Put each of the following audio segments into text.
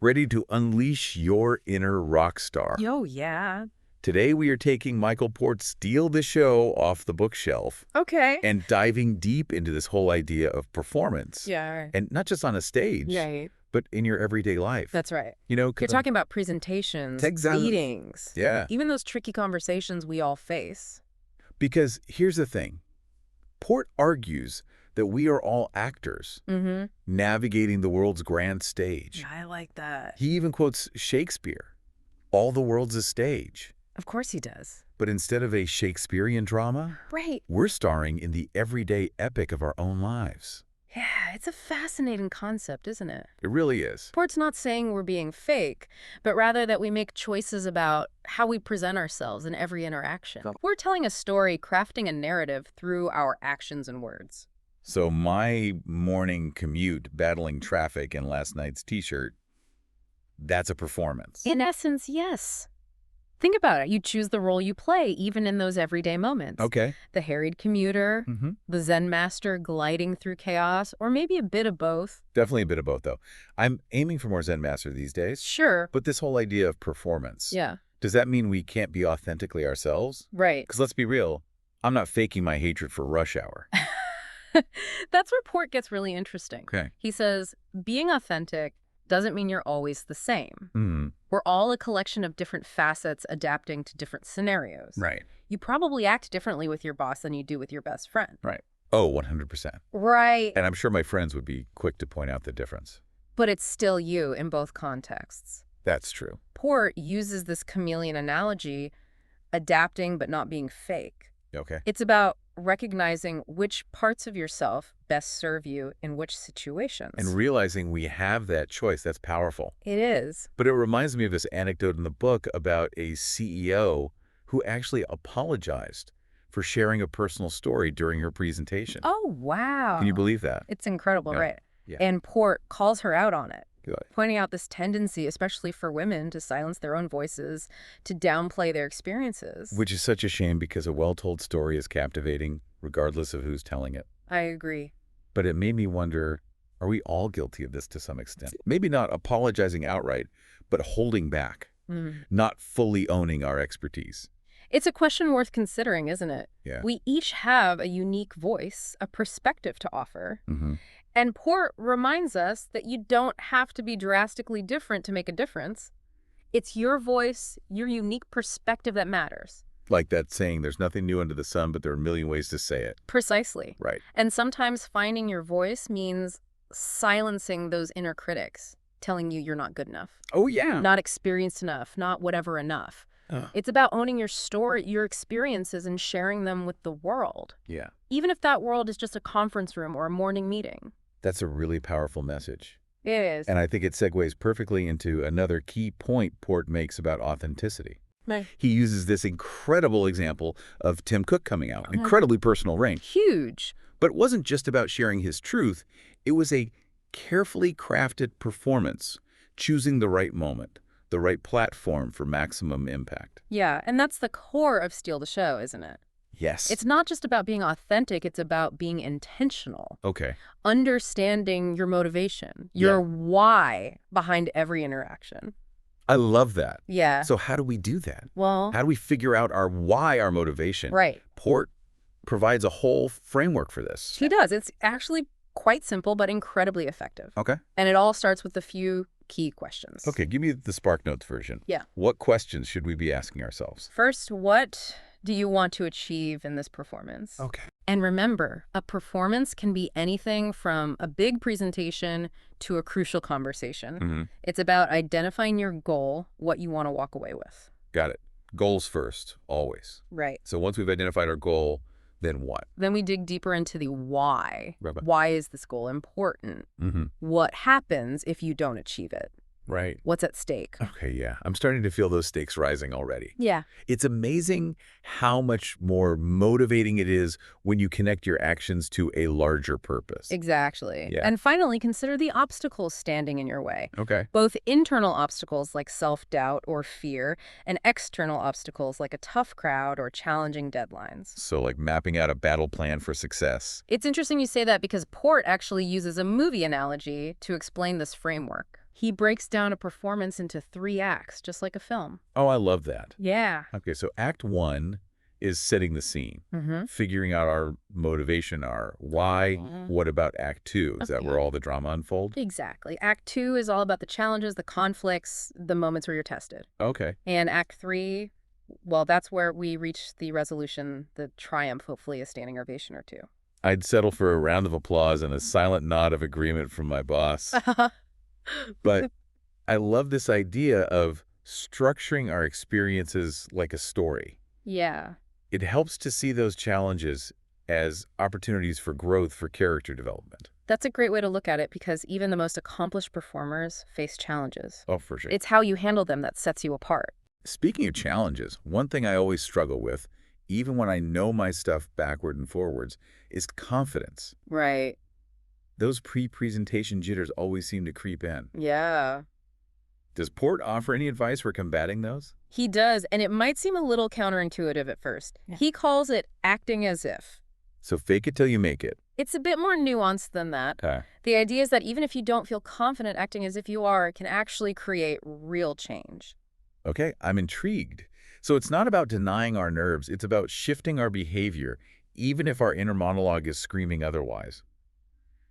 ready to unleash your inner rock star. Oh, yeah. Today we are taking Michael Port's Steal the Show off the bookshelf Okay. and diving deep into this whole idea of performance. Yeah. And not just on a stage, Right. but in your everyday life. That's right. You know, You're talking about presentations, Exactly. meetings, Yeah. even those tricky conversations we all face. Because here's the thing. Port argues that we are all actors Mm-hmm. navigating the world's grand stage. I like that. He even quotes Shakespeare. All the world's a stage. Of course he does. But instead of a Shakespearean drama, Right. we're starring in the everyday epic of our own lives. Yeah, it's a fascinating concept, isn't it? It really is. Port's not saying we're being fake, but rather that we make choices about how we present ourselves in every interaction. We're telling a story, crafting a narrative through our actions and words. So my morning commute, battling traffic in last night's t-shirt, that's a performance. In essence, yes. Think about it. You choose the role you play, even in those everyday moments. Okay. The harried commuter, the Zen master gliding through chaos, or maybe a bit of both. Definitely a bit of both, though. I'm aiming for more Zen Master these days. Sure. But this whole idea of performance, Yeah. does that mean we can't be authentically ourselves? Right. Because let's be real, I'm not faking my hatred for Rush Hour. That's where Port gets really interesting. Okay. He says, being authentic doesn't mean you're always the same. Mm, We're all a collection of different facets adapting to different scenarios. right. You probably act differently with your boss than you do with your best friend. Right. Oh, 100%. Right. And I'm sure my friends would be quick to point out the difference. But it's still you in both contexts. That's true. Port uses this chameleon analogy, adapting but not being fake. Okay. It's about recognizing which parts of yourself best serve you in which situations. And realizing we have that choice, that's powerful. It is. But it reminds me of this anecdote in the book about a CEO who actually apologized for sharing a personal story during her presentation. Oh, wow. Can you believe that? It's incredible, Yeah. right? Yeah. And Port calls her out on it, Good. pointing out this tendency, especially for women, to silence their own voices, to downplay their experiences. Which is such a shame because a well-told story is captivating regardless of who's telling it. I agree. But it made me wonder, are we all guilty of this to some extent? Maybe not apologizing outright, but holding back, not fully owning our expertise. It's a question worth considering, isn't it? Yeah. We each have a unique voice, a perspective to offer. Mm-hmm. And Port reminds us that you don't have to be drastically different to make a difference. It's your voice, your unique perspective that matters. Like that saying, there's nothing new under the sun, but there are a million ways to say it. Precisely. Right. And sometimes finding your voice means silencing those inner critics, telling you you're not good enough, Oh, yeah. not experienced enough, not whatever enough. It's about owning your story, your experiences, and sharing them with the world, Yeah. even if that world is just a conference room or a morning meeting. That's a really powerful message. It is. And I think it segues perfectly into another key point Port makes about authenticity. Right. He uses this incredible example of Tim Cook coming out, incredibly personal range. Huge. But it wasn't just about sharing his truth. It was a carefully crafted performance, choosing the right moment, the right platform for maximum impact. Yeah, and that's the core of Steal the Show, isn't it? Yes. It's not just about being authentic, it's about being intentional. Okay. Understanding your motivation, your why behind every interaction. I love that. Yeah. So how do we do that? Well, How do we figure out our why, our motivation? right. Port provides a whole framework for this. He does. It's actually quite simple, but incredibly effective. Okay. And it all starts with a few key questions. Okay, give me the SparkNotes version. Yeah. What questions should we be asking ourselves? First, what do you want to achieve in this performance? Okay. And remember, a performance can be anything from a big presentation to a crucial conversation. Mm-hmm. It's about identifying your goal, what you want to walk away with. Got it. Goals first, always. Right. So once we've identified our goal, then what? Then we dig deeper into the why. Right. Why is this goal important? Mm-hmm. What happens if you don't achieve it? Right. What's at stake? Okay, yeah. I'm starting to feel those stakes rising already. Yeah. It's amazing how much more motivating it is when you connect your actions to a larger purpose. Exactly. Yeah. And finally, consider the obstacles standing in your way. Okay. Both internal obstacles like self-doubt or fear, and external obstacles like a tough crowd or challenging deadlines. So like mapping out a battle plan for success. It's interesting you say that because Port actually uses a movie analogy to explain this framework. He breaks down a performance into 3 acts, just like a film. Oh, I love that. Yeah. Okay, so Act 1 is setting the scene, figuring out our motivation, our why. What about Act 2? Is that where all the drama unfolds? Exactly. Act 2 is all about the challenges, the conflicts, the moments where you're tested. Okay. And Act 3, well, that's where we reach the resolution, the triumph, hopefully a standing ovation or two. I'd settle for a round of applause and a silent nod of agreement from my boss. But I love this idea of structuring our experiences like a story. Yeah. It helps to see those challenges as opportunities for growth, for character development. That's a great way to look at it because even the most accomplished performers face challenges. Oh, for sure. It's how you handle them that sets you apart. Speaking of challenges, one thing I always struggle with, even when I know my stuff backward and forwards, is confidence. Right. Those pre-presentation jitters always seem to creep in. Yeah. Does Port offer any advice for combating those? He does, and it might seem a little counterintuitive at first. Yeah. He calls it acting as if. So fake it till you make it. It's a bit more nuanced than that. The idea is that even if you don't feel confident acting as if you are, it can actually create real change. Okay, I'm intrigued. So it's not about denying our nerves, it's about shifting our behavior, even if our inner monologue is screaming otherwise.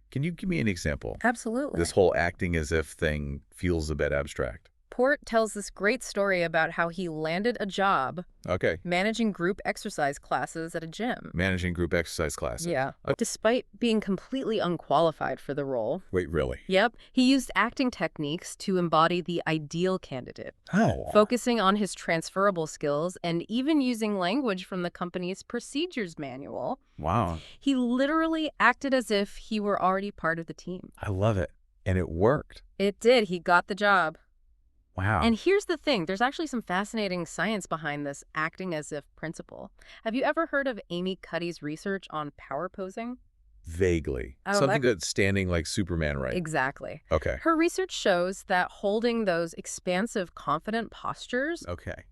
Can you give me an example? Absolutely. This whole acting as if thing feels a bit abstract. Port tells this great story about how he landed a job managing group exercise classes at a gym. Managing group exercise classes. Yeah. Despite being completely unqualified for the role. Wait, really? Yep. He used acting techniques to embody the ideal candidate. Oh. Focusing on his transferable skills and even using language from the company's procedures manual. Wow. He literally acted as if he were already part of the team. I love it. And it worked. It did. He got the job. Wow. And here's the thing. There's actually some fascinating science behind this acting as if principle. Have you ever heard of Amy Cuddy's research on power posing? Vaguely. Oh, Something that's standing like Superman, right? Exactly. Okay. Her research shows that holding those expansive, confident postures,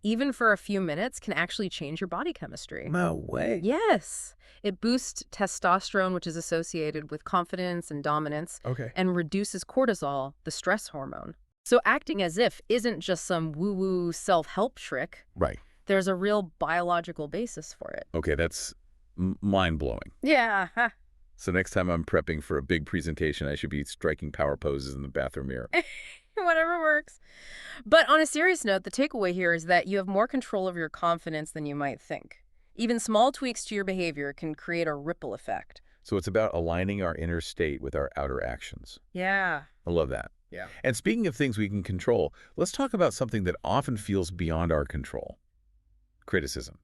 even for a few minutes, can actually change your body chemistry. No way. Yes. It boosts testosterone, which is associated with confidence and dominance, and reduces cortisol, the stress hormone. So acting as if isn't just some woo-woo self-help trick. Right. There's a real biological basis for it. Okay, that's mind-blowing. Yeah. So next time I'm prepping for a big presentation, I should be striking power poses in the bathroom mirror. Whatever works. But on a serious note, the takeaway here is that you have more control of your confidence than you might think. Even small tweaks to your behavior can create a ripple effect. So it's about aligning our inner state with our outer actions. Yeah. I love that. Yeah. And speaking of things we can control, let's talk about something that often feels beyond our control. Criticism.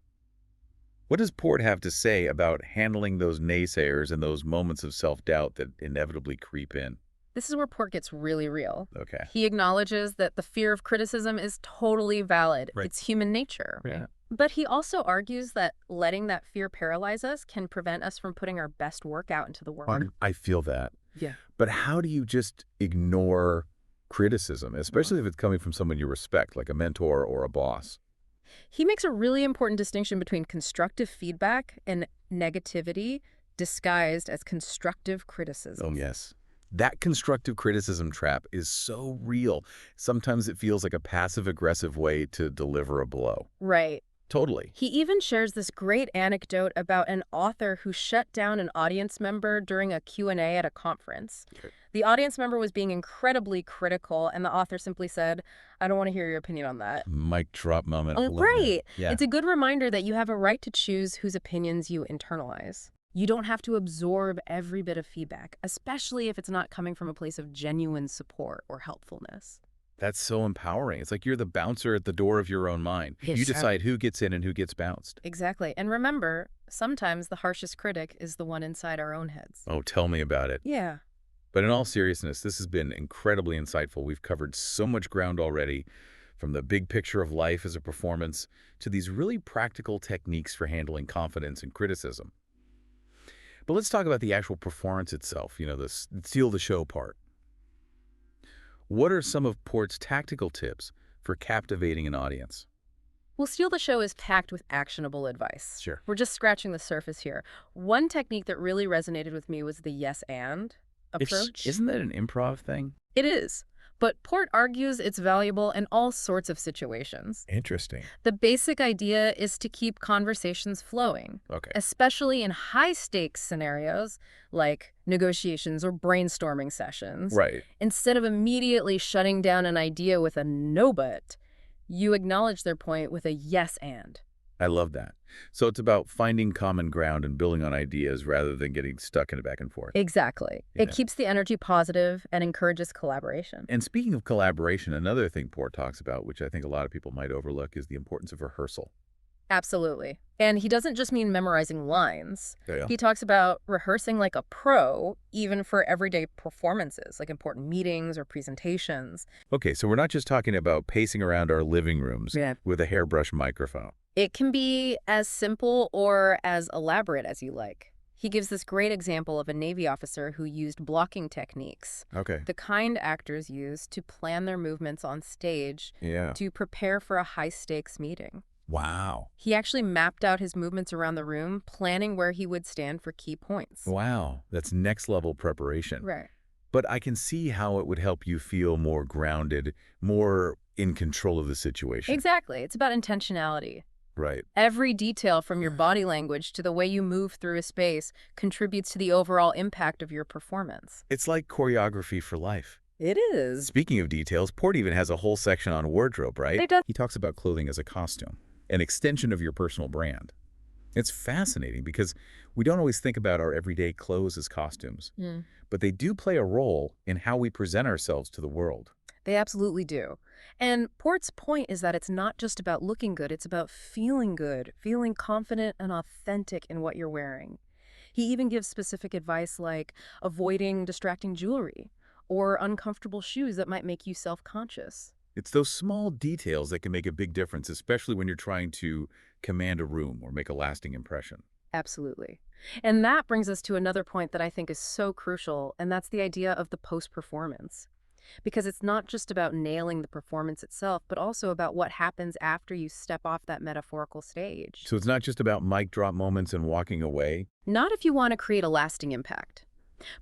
What does Port have to say about handling those naysayers and those moments of self-doubt that inevitably creep in? This is where Port gets really real. Okay. He acknowledges that the fear of criticism is totally valid. Right. It's human nature. Yeah. But he also argues that letting that fear paralyze us can prevent us from putting our best work out into the world. I feel that. Yeah. But how do you just ignore criticism, especially if it's coming from someone you respect, like a mentor or a boss? He makes a really important distinction between constructive feedback and negativity disguised as constructive criticism. Oh, yes. That constructive criticism trap is so real. Sometimes it feels like a passive-aggressive way to deliver a blow. Right. Totally. He even shares this great anecdote about an author who shut down an audience member during a Q&A at a conference. The audience member was being incredibly critical, and the author simply said, "I don't want to hear your opinion on that." Mic drop moment. Right. Yeah. It's a good reminder that you have a right to choose whose opinions you internalize. You don't have to absorb every bit of feedback, especially if it's not coming from a place of genuine support or helpfulness. That's so empowering. It's like you're the bouncer at the door of your own mind. Yes, you decide who gets in and who gets bounced. Exactly. And remember, sometimes the harshest critic is the one inside our own heads. Oh, tell me about it. Yeah. But in all seriousness, this has been incredibly insightful. We've covered so much ground already, from the big picture of life as a performance to these really practical techniques for handling confidence and criticism. But let's talk about the actual performance itself, the steal the show part. What are some of Port's tactical tips for captivating an audience? Well, Steal the Show is packed with actionable advice. Sure. We're just scratching the surface here. One technique that really resonated with me was the yes and approach. Isn't that an improv thing? It is. but Port argues it's valuable in all sorts of situations. Interesting. The basic idea is to keep conversations flowing, Okay. especially in high-stakes scenarios like negotiations or brainstorming sessions. Right. Instead of immediately shutting down an idea with a no but, you acknowledge their point with a yes and. I love that. So it's about finding common ground and building on ideas rather than getting stuck in a back and forth. Exactly. Yeah. It keeps the energy positive and encourages collaboration. And speaking of collaboration, another thing Port talks about, which I think a lot of people might overlook, is the importance of rehearsal. Absolutely. And he doesn't just mean memorizing lines. Yeah. He talks about rehearsing like a pro, even for everyday performances, like important meetings or presentations. Okay, so we're not just talking about pacing around our living rooms Yeah. with a hairbrush microphone. It can be as simple or as elaborate as you like. He gives this great example of a Navy officer who used blocking techniques, Okay. the kind actors use to plan their movements on stage Yeah. to prepare for a high-stakes meeting. Wow. He actually mapped out his movements around the room, planning where he would stand for key points. Wow. That's next level preparation. Right. But I can see how it would help you feel more grounded, more in control of the situation. Exactly. It's about intentionality. Right. Every detail from your body language to the way you move through a space contributes to the overall impact of your performance. It's like choreography for life. It is. Speaking of details, Port even has a whole section on wardrobe, right? It does. He talks about clothing as a costume, an extension of your personal brand. It's fascinating because we don't always think about our everyday clothes as costumes, but they do play a role in how we present ourselves to the world. They absolutely do. And Port's point is that it's not just about looking good, it's about feeling good, feeling confident and authentic in what you're wearing. He even gives specific advice like avoiding distracting jewelry or uncomfortable shoes that might make you self-conscious. It's those small details that can make a big difference, especially when you're trying to command a room or make a lasting impression. Absolutely. And that brings us to another point that I think is so crucial, and that's the idea of the post-performance. Because it's not just about nailing the performance itself, but also about what happens after you step off that metaphorical stage. So it's not just about mic drop moments and walking away. Not if you want to create a lasting impact.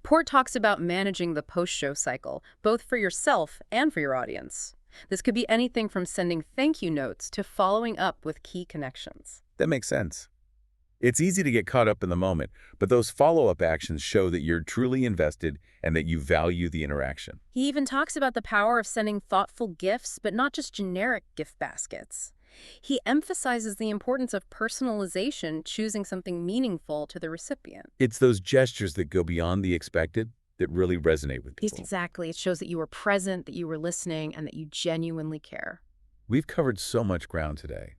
Port talks about managing the post-show cycle, both for yourself and for your audience. This could be anything from sending thank you notes to following up with key connections. That makes sense. It's easy to get caught up in the moment, but those follow-up actions show that you're truly invested and that you value the interaction. He even talks about the power of sending thoughtful gifts, but not just generic gift baskets. He emphasizes the importance of personalization, choosing something meaningful to the recipient. It's those gestures that go beyond the expected that really resonate with Yes, people. exactly. It shows that you were present, that you were listening, and that you genuinely care. We've covered so much ground today,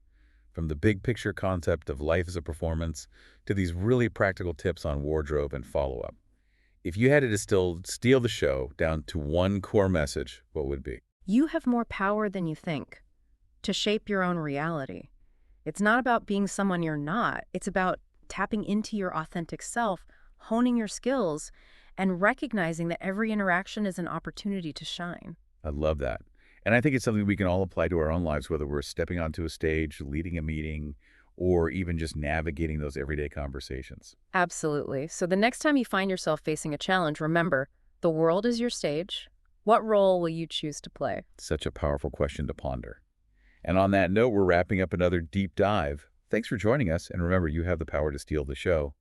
from the big picture concept of life as a performance to these really practical tips on wardrobe and follow-up. If you had to steal the show down to one core message, what would it be? You have more power than you think to shape your own reality. It's not about being someone you're not. It's about tapping into your authentic self, honing your skills, and recognizing that every interaction is an opportunity to shine. I love that. And I think it's something we can all apply to our own lives, whether we're stepping onto a stage, leading a meeting, or even just navigating those everyday conversations. Absolutely. So the next time you find yourself facing a challenge, remember, the world is your stage. What role will you choose to play? Such a powerful question to ponder. And on that note, we're wrapping up another deep dive. Thanks for joining us. And remember, you have the power to steal the show.